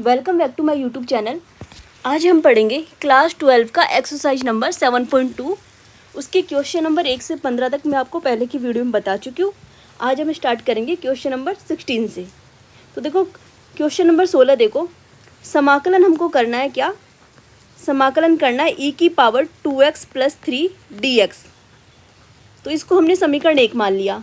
Welcome back to my YouTube channel. आज हम पढ़ेंगे क्लास 12 का एक्सरसाइज नंबर 7.2। उसके क्वेश्चन नंबर 1 से 15 तक मैं आपको पहले की वीडियो में बता चुकी हूँ। आज हम स्टार्ट करेंगे क्वेश्चन नंबर 16 से। तो देखो क्वेश्चन नंबर 16 देखो, समाकलन हमको करना है क्या, समाकलन करना है e की पावर 2x + 3 dx। तो इसको हमने समीकरण 1 मान लिया।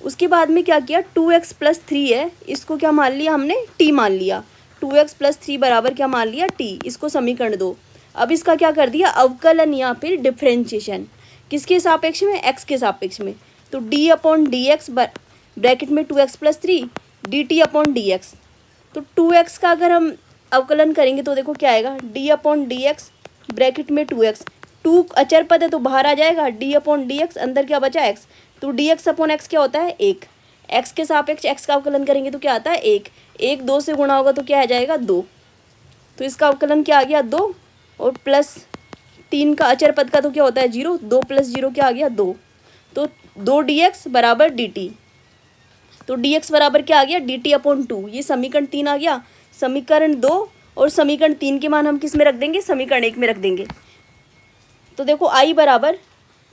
उसके बाद में क्या किया, 2x + 3 है, इसको क्या मान लिया हमने, t मान लिया। 2x + 3 बराबर क्या मान लिया, t। इसको समीकरण 2। अब इसका क्या कर दिया, अवकलन या फिर डिफ्रेंशिएशन। किसके सापेक्ष में, x के सापेक्ष में। तो d/dx ब्रैकेट में 2x + 3 dt/dx। तो 2x का अगर हम अवकलन करेंगे तो देखो क्या आएगा, d/dx ब्रैकेट में 2x। 2 अचर पद है तो बाहर आ जाएगा, d/dx अंदर क्या बचा x। तो dx/x क्या होता है, 1। x के सापेक्ष x का अवकलन करेंगे तो क्या आता है, 1। 1 2 से गुणा होगा तो क्या आ जाएगा, 2। तो इसका अवकलन क्या आ गया, 2। और प्लस 3 का अचर पद का तो क्या होता है, 0। 2 + 0 क्या आ गया, 2। तो 2 dx = dt। तो dx बराबर क्या आ गया, dt/2। ये समीकरण 3 आ गया। समीकरण 2 और समीकरण 3 के मान हम किस में रख देंगे, समीकरण 1 में रख देंगे। तो देखो i बराबर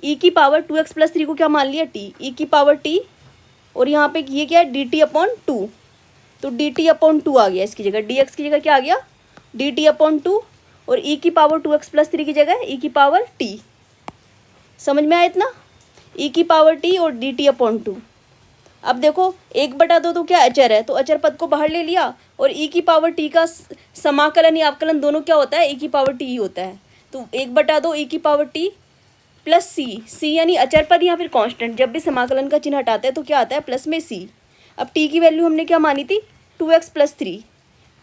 e की पावर 2x + 3 को क्या मान लिया, t। e की पावर t और यहाँ पे ये क्या है, dt/2। तो dt/2 आ गया इसकी जगह, dx की जगह क्या आ गया, dt/2। और e की पावर 2x + 3 की जगह e की पावर t। समझ में आया इतना, e की पावर t और dt/2। अब देखो 1/2 तो क्या अचर है, तो अचर पद को बाहर ले लिया। और e की पावर t का समाकलन या अवकलन दोनों क्या होता है, e की पावर t ही होता है। तो 1/2 e की पावर t प्लस c यानी अचर पद या फिर कांस्टेंट। जब भी समाकलन का चिन्ह हटाते हैं तो क्या आता है, प्लस में c। अब t की वैल्यू हमने क्या मानी थी, 2x + 3।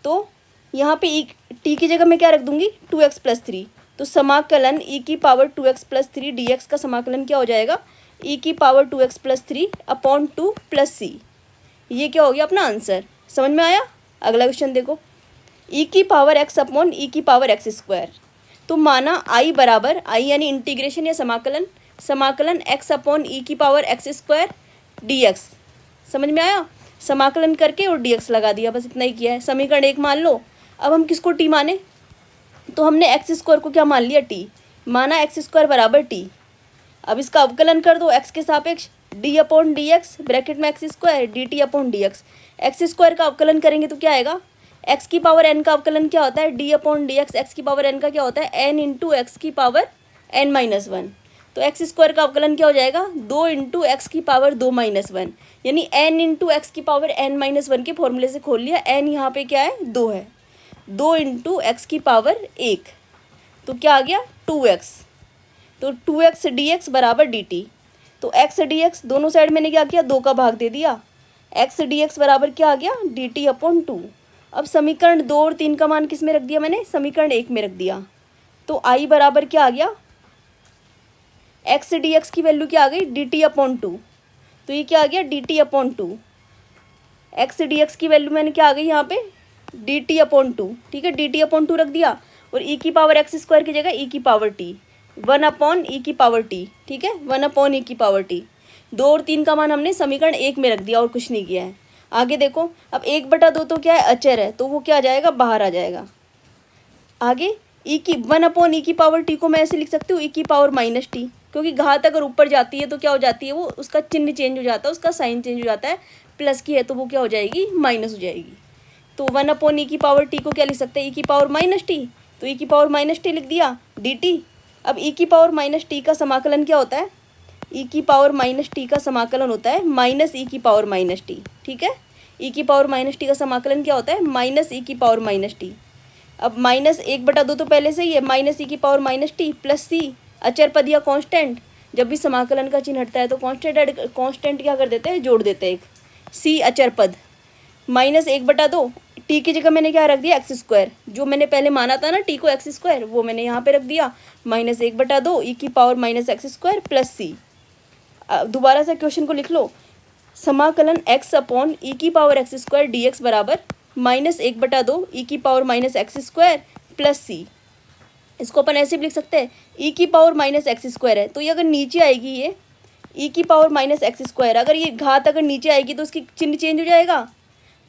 तो यहाँ पे t की जगह मैं क्या रख दूंगी, 2x + 3। तो समाकलन e की पावर 2x + 3 dx का समाकलन क्या हो जाएगा, e की पावर 2x + 3/2 + c। ये क्या हो गया अपना आंसर। समझ में आया। अगला क्वेश्चन देखो, e की पावर x/e की पावर x²। तो माना i बराबर, i यानी इंटीग्रेशन या समाकलन, समाकलन x/e की पावर x² dx। समझ में आया। समाकलन करके और dx लगा दिया, बस इतना ही किया है। समीकरण 1 मान लो। अब हम किसको t माने, तो हमने x² को क्या मान लिया, t। माना x² = t। अब इसका अवकलन कर दो x के सापेक्ष, d/dx ब्रैकेट में x² dt/dx। x² का अवकलन करेंगे तो क्या आएगा, x की पावर n का अवकलन क्या होता है, d/dx। x की पावर n का क्या होता है, n × x की पावर n-1। तो x² का अवकलन क्या हो जाएगा, 2 × x की पावर 2-1, यानी n × x की पावर n-1 के फॉर्मूले से खोल लिया। n यहाँ पे क्या है, 2 है। 2 × x की पावर 1 तो क्या आ गया, 2x। तो 2x dx = dt। तो x dx दोनों साइड मैंने क्या किया, 2 का भाग दे दिया। x dx बराबर क्या आ गया, dt/2। अब समीकरण 2 और 3 का मान किस में रख दिया मैंने, समीकरण 1 में रख दिया। तो i बराबर क्या आ गया, x dx की वैल्यू क्या आ गई, dt/2। तो ये क्या आ गया, dt/2। x dx की वैल्यू मैंने क्या आ गई यहाँ पे, dt/2। ठीक है, dt/2 रख दिया। और e की पावर x² की जगह e की पावर t, 1/e की पावर t। ठीक है, 1/e की पावर t। 2 और 3 का मान हमने समीकरण 1 में रख दिया और कुछ नहीं किया है। आगे देखो, अब 1/2 तो क्या है, अचर है, तो वो क्या आ जाएगा, बाहर आ जाएगा। आगे 1/e की पावर t को मैं ऐसे लिख सकती हूँ, e की पावर -t। क्योंकि घात अगर ऊपर जाती है तो क्या हो जाती है, वो उसका चिन्ह चेंज हो जाता है, उसका साइन चेंज हो जाता है। प्लस की है तो वो क्या हो जाएगी, माइनस हो जाएगी। तो 1/e की पावर t को क्या लिख सकते हैं, e की पावर -t। तो e की पावर -t लिख दिया dt। अब e की पावर -t का समाकलन क्या होता है, e की पावर -t का समाकलन होता है -e की पावर -t। ठीक है, e की पावर -t का समाकलन क्या होता है, -e की पावर -t। अब -1/2 तो पहले से ही है, -e की पावर -t प्लस c अचर पद या कांस्टेंट। जब भी समाकलन का चिन्ह हटता है तो कांस्टेंट क्या कर देते हैं, जोड़ देते हैं एक, c अचर पद। -1/2 t की जगह मैंने क्या रख दिया, x²। जो मैंने पहले माना था ना t को x², वो मैंने यहाँ पे रख दिया, -1/2 e की पावर -x² प्लस c। दोबारा से क्वेश्चन को लिख लो, समाकलन x/e की पावर x² dx बराबर -1/2 e की पावर -x² प्लस c। इसको अपन ऐसे भी लिख सकते हैं, e की पावर -x² है तो ये अगर नीचे आएगी, ये e की पावर -x², अगर ये घात अगर नीचे आएगी तो उसकी चिन्ह चेंज हो जाएगा।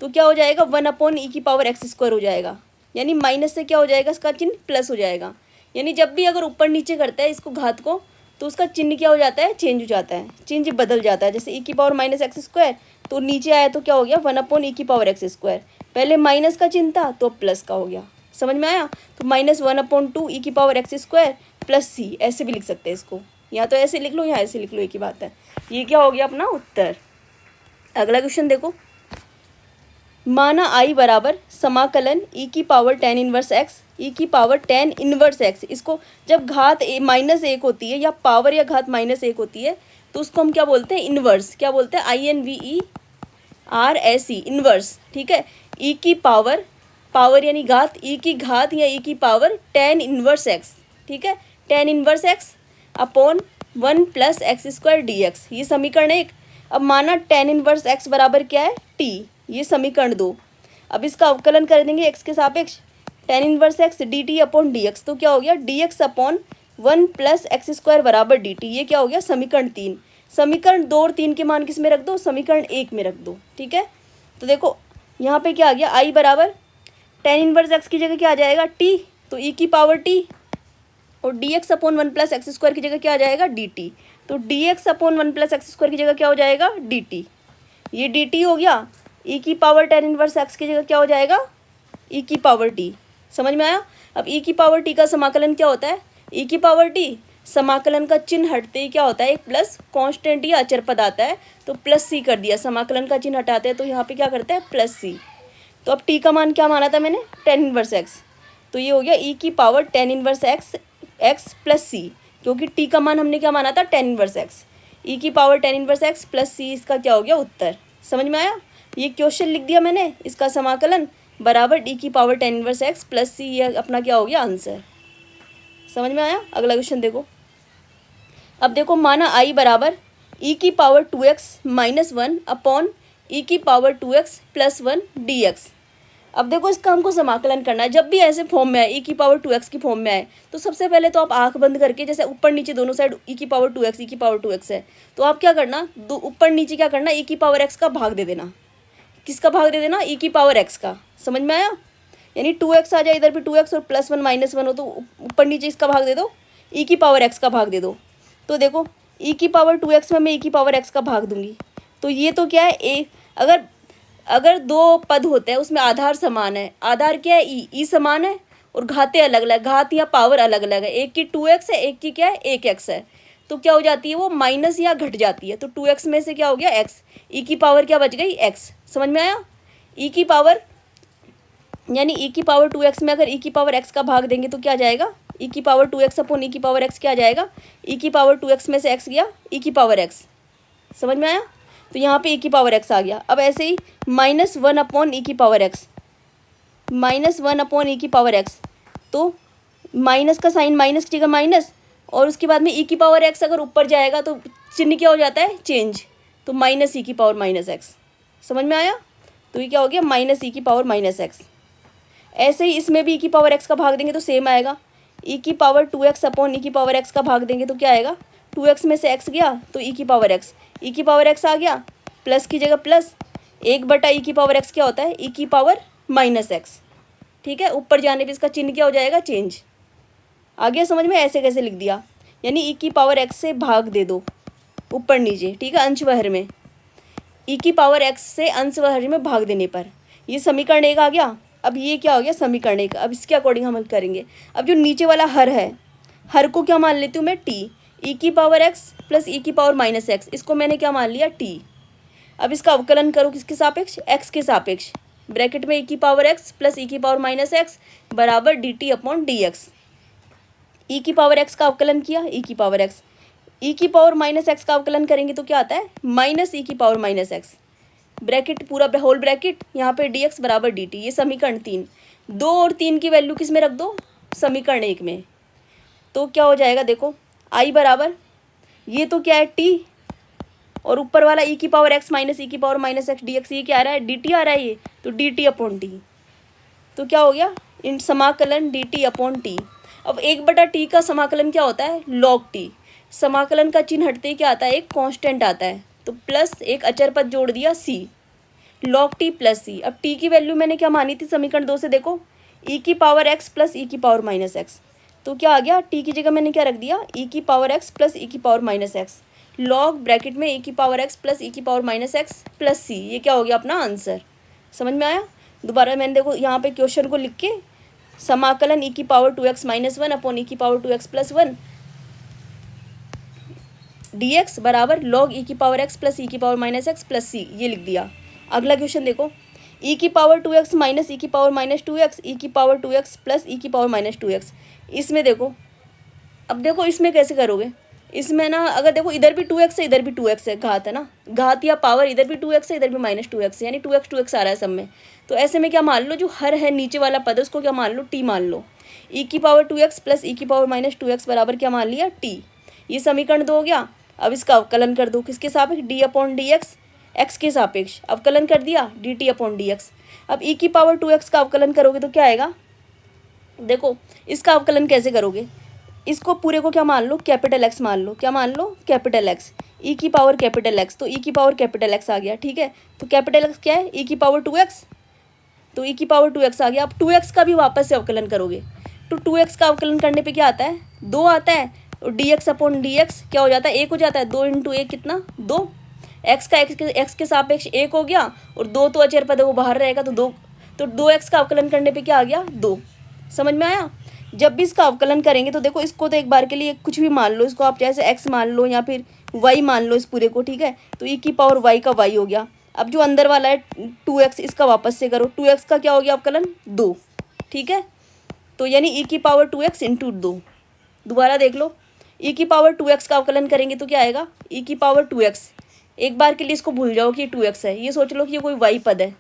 तो क्या हो जाएगा 1/e⁻x² हो जाएगा, यानी माइनस से क्या हो जाएगा इसका चिन्ह प्लस हो जाएगा। यानी जब भी अगर ऊपर नीचे करता है इसको घात को तो उसका चिन्ह क्या हो जाता है, चेंज हो जाता है, चिन्ह बदल जाता है। जैसे e⁻x² तो नीचे आया तो क्या हो गया 1/e⁻x², पहले माइनस का चिन्ह था तो प्लस का हो गया। समझ में आया? तो -1/2e⁻x² प्लस c, ऐसे भी लिख सकते हैं इसको, या तो ऐसे लिख लो या ऐसे लिख लो, एक ही बात है। ये क्या हो गया अपना उत्तर। अगला क्वेश्चन देखो, माना i बराबर समाकलन e⁻tan−1x e⁻tan−1x। इसको जब घात -1 होती है या पावर या घात -1 होती है तो उसको हम क्या बोलते हैं, इन्वर्स। क्या बोलते हैं, INVERSE, इन्वर्स। ठीक है, e की पावर, पावर यानी घात, e की घात या e की पावर tan−1x। ठीक है, tan−1x अपॉन 1 + x² dx, ये समीकरण 1। अब माना tan−1x बराबर क्या है, t, ये समीकरण 2। अब इसका अवकलन कर देंगे x के सापेक्ष, tan−1x dt अपॉन dx, तो क्या हो गया dx अपॉन 1 + x² बराबर dt, ये क्या हो गया समीकरण 3। समीकरण 2 और 3 के मान किस में रख दो, समीकरण 1 में रख दो। ठीक है, तो देखो यहाँ पे क्या आ गया, i बराबर tan−1x की जगह क्या आ जाएगा t, तो e की पावर t, और dx अपॉन 1 + x² की जगह क्या आ जाएगा dt, तो dx अपॉन 1 + x² की जगह क्या हो जाएगा dt, ये dt हो गया। e की पावर tan−1x की जगह क्या हो जाएगा e की पावर t। समझ में आया? अब e की पावर t का समाकलन क्या होता है, e की पावर t समाकलन का चिन्ह हटते ही क्या होता है, एक प्लस कांस्टेंट या अचर पद आता है, तो प्लस c कर दिया। समाकलन का चिन्ह हटाते हैं तो यहाँ पे क्या करते हैं प्लस c। तो अब t का मान क्या माना था मैंने, tan−1x, तो ये हो गया e की पावर tan−1x प्लस c, क्योंकि t का मान हमने क्या माना था tan−1x, e की पावर tan−1x प्लस c, इसका क्या हो गया उत्तर। समझ में आया? ये क्वेश्चन लिख दिया मैंने, इसका समाकलन बराबर e की पावर tan−1x प्लस c, ये अपना क्या हो गया आंसर। समझ में आया? अगला क्वेश्चन देखो, अब देखो माना i बराबर e की पावर 2x - 1 अपॉन e की पावर 2x + 1 dx। अब देखो इसका हमको समाकलन करना है। जब भी ऐसे फॉर्म में आए, e की पावर 2x की फॉर्म में आए, तो सबसे पहले तो आप आंख बंद करके, जैसे ऊपर नीचे दोनों साइड e की पावर 2x है, तो आप क्या करना, दो ऊपर नीचे क्या करना, e की पावर x का भाग दे देना। किसका भाग दे देना, e की पावर x का। समझ में आया? यानी 2x आ जाए, इधर भी 2x और +1 -1 हो, तो ऊपर नीचे इसका भाग दे दो, e की पावर x का भाग दे दो। तो देखो e की पावर 2x में मैं e की पावर x का भाग दूंगी, तो ये तो क्या है a, अगर दो पद होते हैं उसमें आधार समान है, आधार क्या है e समान है, और घातें अलग अलग, घात या पावर अलग अलग है, एक की 2x है, एक की क्या है 1x है, तो क्या हो जाती है वो माइनस या घट जाती है। तो 2x में से क्या हो गया x, e की पावर क्या बच गई x। समझ में आया? e की पावर यानी e की पावर 2x में अगर e की पावर x का भाग देंगे तो क्या जाएगा, e की पावर 2x अपॉन e की पावर x क्या आ जाएगा, e की पावर 2x में से x गया e की पावर x। समझ में आया? तो यहाँ पे e की पावर x आ गया। अब ऐसे ही -1 अपॉन e की पावर x, -1 अपॉन e की पावर x, तो माइनस का साइन माइनस की जगह माइनस, और उसके बाद में e की पावर x अगर ऊपर जाएगा तो चिन्ह क्या हो जाता है चेंज, तो -e की पावर -x। समझ में आया? तो ये क्या हो गया -e की पावर -x। ऐसे ही इसमें भी e की पावर x का भाग देंगे तो सेम आएगा, e की पावर 2x अपॉन e की पावर x का भाग देंगे तो क्या आएगा, 2x में से x गया तो e की पावर x, e की पावर x आ गया, प्लस की जगह प्लस, 1/e की पावर x क्या होता है e की पावर -x। ठीक है, ऊपर जाने पे इसका चिन्ह क्या हो जाएगा चेंज। आ गया समझ में? ऐसे कैसे लिख दिया, यानी e की पावर x से भाग दे दो ऊपर नीचे। ठीक है, अंश वहर में e की पावर x से अंश वहर में भाग देने पर ये समीकरण 1 आ गया। अब ये क्या हो गया समीकरण 1। अब इसके अकॉर्डिंग हम करेंगे। अब जो नीचे वाला हर है, हर को क्या मान लेती हूँ मैं t, e की पावर x प्लस e की पावर -x, इसको मैंने क्या मान लिया t। अब इसका अवकलन करो किसके सापेक्ष, x के सापेक्ष, ब्रैकेट में e की पावर x प्लस e की पावर -x बराबर dt अपॉन dx। e की पावर x का अवकलन किया, e की पावर x, e की पावर -x का अवकलन करेंगे तो क्या आता है -e की पावर -x, ब्रैकेट पूरा होल ब्रैकेट, यहाँ पे dx बराबर dt। ये समीकरण 3। 2 और 3 की वैल्यू किस में रख दो, समीकरण 1 में। तो क्या हो जाएगा देखो, i बराबर ये तो क्या है t, और ऊपर वाला e की पावर x माइनस e की पावर -x dx, ये क्या आ रहा है dt आ रहा है, ये तो dt अपॉन t। तो क्या हो गया इन समाकलन dt अपॉन t। अब 1/t का समाकलन क्या होता है log t। समाकलन का चिन्ह हटते ही क्या आता है एक कांस्टेंट आता है, तो प्लस एक अचर पद जोड़ दिया c, log t प्लस सी। अब t की वैल्यू मैंने क्या मानी थी समीकरण 2 से, देखो e की पावर x प्लस e की पावर माइनस एक्स। तो क्या आ गया, t की जगह मैंने क्या रख दिया, e की पावर x प्लस e की power minus x, log bracket में e की पावर x प्लस e की पावर माइनस एक्स प्लस सी। ये क्या हो गया अपना आंसर। समझ में आया। दोबारा मैंने देखो यहाँ पे क्वेश्चन को लिख के समाकलन e की power 2x minus 1 upon e की पावर 2x प्लस 1 dx बराबर लॉग e की पावर x प्लस e की पावर माइनस एक्स प्लस सी, ये लिख दिया। अगला क्वेश्चन देखो, e की पावर 2x माइनस e की पावर माइनस 2x e की पावर 2x प्लस e की पावर माइनस 2x। इसमें देखो, अब देखो इसमें कैसे करोगे, इसमें ना अगर देखो इधर भी 2x है इधर भी 2x है, घात है ना, घात या पावर, इधर भी 2x है इधर भी माइनस 2x है, यानी 2x आ रहा है सब में। तो ऐसे में क्या मान लो, जो हर है नीचे वाला पद उसको क्या मान लो, t मान लो। e की पावर 2x प्लस e की पावर माइनस 2x बराबर क्या मान लिया, t। ये समीकरण 2 हो गया। अब इसका अवकलन कर दो, किसके सापेक्ष, d upon D x, x के सापेक्ष अवकलन कर दिया dt अपॉन डी एक्स। अब e की पावर 2x का अवकलन करोगे तो क्या आएगा, देखो इसका अवकलन कैसे करोगे, इसको पूरे को क्या मान लो, कैपिटल एक्स मान लो, क्या मान लो, कैपिटल एक्स, ई की पावर कैपिटल एक्स, तो ई की पावर कैपिटल एक्स आ गया, ठीक है। तो कैपिटल एक्स क्या है, ई की पावर 2x, तो ई की पावर 2x आ गया। अब 2x का भी वापस से अवकलन करोगे तो 2x का अवकलन करने पे क्या आता है, 2 आता है, और D x upon D x क्या हो जाता है, 1 हो जाता है, 2 इंटू 1 कितना, 2, एक्स का एक्स के सापेक्ष 1 हो गया, और 2 तो अचर पद है वो बाहर रहेगा, तो 2, तो 2x का अवकलन करने पे क्या आ गया, 2। समझ में आया। जब भी इसका अवकलन करेंगे तो देखो इसको तो एक बार के लिए कुछ भी मान लो, इसको आप जैसे x मान लो या फिर y मान लो इस पूरे को, ठीक है। तो e की पावर y का y हो गया। अब जो अंदर वाला है 2x, इसका वापस से करो, 2x का क्या हो गया अवकलन, 2, ठीक है। तो यानी e की पावर 2x इंटू 2। दोबारा देख लो, e की पावर 2x का अवकलन करेंगे तो क्या आएगा, e की पावर 2x। एक बार के लिए इसको भूल जाओ कि 2x है, ये सोच लो कि ये कोई y पद है,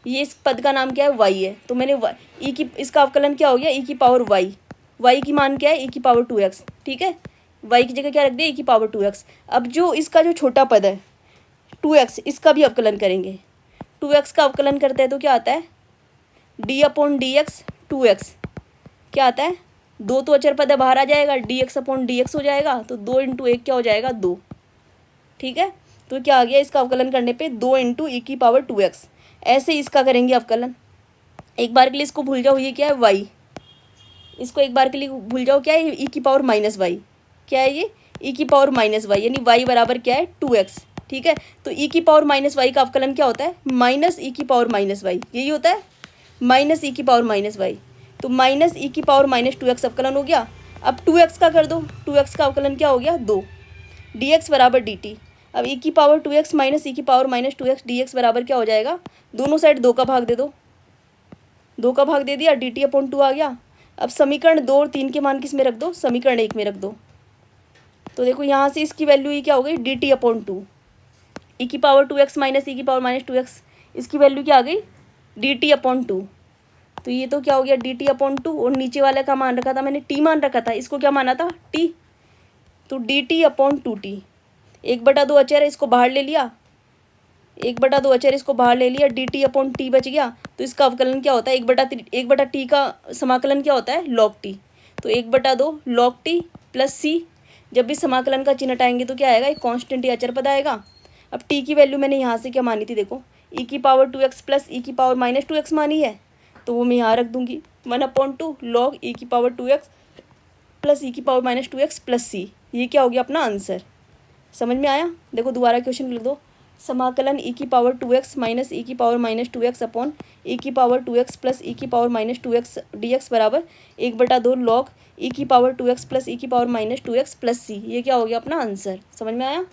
ये इस पद का नाम क्या है, y है। तो मैंने ई की, इसका अवकलन क्या हो गया, ई की पावर y की मान क्या है, ई की पावर 2x, ठीक है। y की जगह क्या रख दिया, ई की पावर 2x। अब जो इसका जो छोटा पद है 2x, इसका भी अवकलन करेंगे। 2x का अवकलन करते हैं तो क्या आता है, d upon D x 2x, क्या आता है, 2 तो अचर पद है बाहर आ जाएगा, dx अपॉन dx हो जाएगा, तो 2 इंटू 1 क्या हो जाएगा, 2, ठीक है। तो क्या आ गया, इसका अवकलन करने पे 2 इंटू ई की पावर 2x। ऐसे इसका करेंगे अवकलन। एक बार के लिए इसको भूल जाओ, ये क्या है, y, इसको एक बार के लिए भूल जाओ, क्या है, ई की पावर माइनस वाई, क्या है ये, ई की पावर माइनस वाई, यानी y बराबर क्या है, 2x, ठीक है। तो ई की पावर माइनस वाई का अवकलन क्या होता है, माइनस ई की पावर माइनस वाई, यही होता है, माइनस ई की पावर माइनस वाई। तो माइनस ई की पावर माइनस 2x अवकलन हो गया। अब 2x का कर दो, 2x का अवकलन क्या हो गया, 2, डी एक्स बराबर डी टी। अब ई की पावर 2x माइनस ई की power minus 2x D x बराबर क्या हो जाएगा, दोनों साइड 2 का भाग दे दो, 2 का भाग दे दिया, डी टी अपॉन 2 आ गया। अब समीकरण 2 और 3 के मान किस में रख दो, समीकरण 1 में रख दो। तो देखो यहाँ से इसकी वैल्यू ये क्या हो गई, डी टी अपॉन 2, ई की पावर 2x माइनस ई की पावर माइनस 2x, इसकी वैल्यू क्या आ गई, डी टी अपॉन 2। तो ये तो क्या हो गया, डी टी अपॉन 2, और नीचे वाले का मान रखा था मैंने, टी मान रखा था, इसको क्या माना था, टी। तो डी टी अपॉन 2t, 1/2 अचर है, इसको बाहर ले लिया, 1/2 अचर इसको बाहर ले लिया, डी टी अपॉन टी बच गया। तो इसका अवकलन क्या होता है, 1/t का समाकलन क्या होता है, लॉग टी। तो 1/2 लॉग टी प्लस सी। जब भी समाकलन का चिन्ह हटाएंगे तो क्या आएगा, एक कांस्टेंट या अचर पद आएगा। अब टी की वैल्यू मैंने यहाँ से क्या मानी थी, देखो ई की पावर 2x प्लस ई की पावर माइनस 2x मानी है, तो वो मैं यहाँ रख दूंगी 1/2 लॉग ई की पावर 2x प्लस ई की पावर माइनस 2x प्लस सी। ये क्या हो गया अपना आंसर। समझ में आया। देखो दोबारा क्वेश्चन लिख दो, समाकलन ई की पावर 2x माइनस ई की पावर माइनस 2x अपॉन ई की पावर 2x प्लस ई की पावर माइनस 2x dx बराबर 1/2 लॉग ई की पावर 2x प्लस ई की पावर माइनस 2x प्लस सी। ये क्या हो गया अपना आंसर। समझ में आया।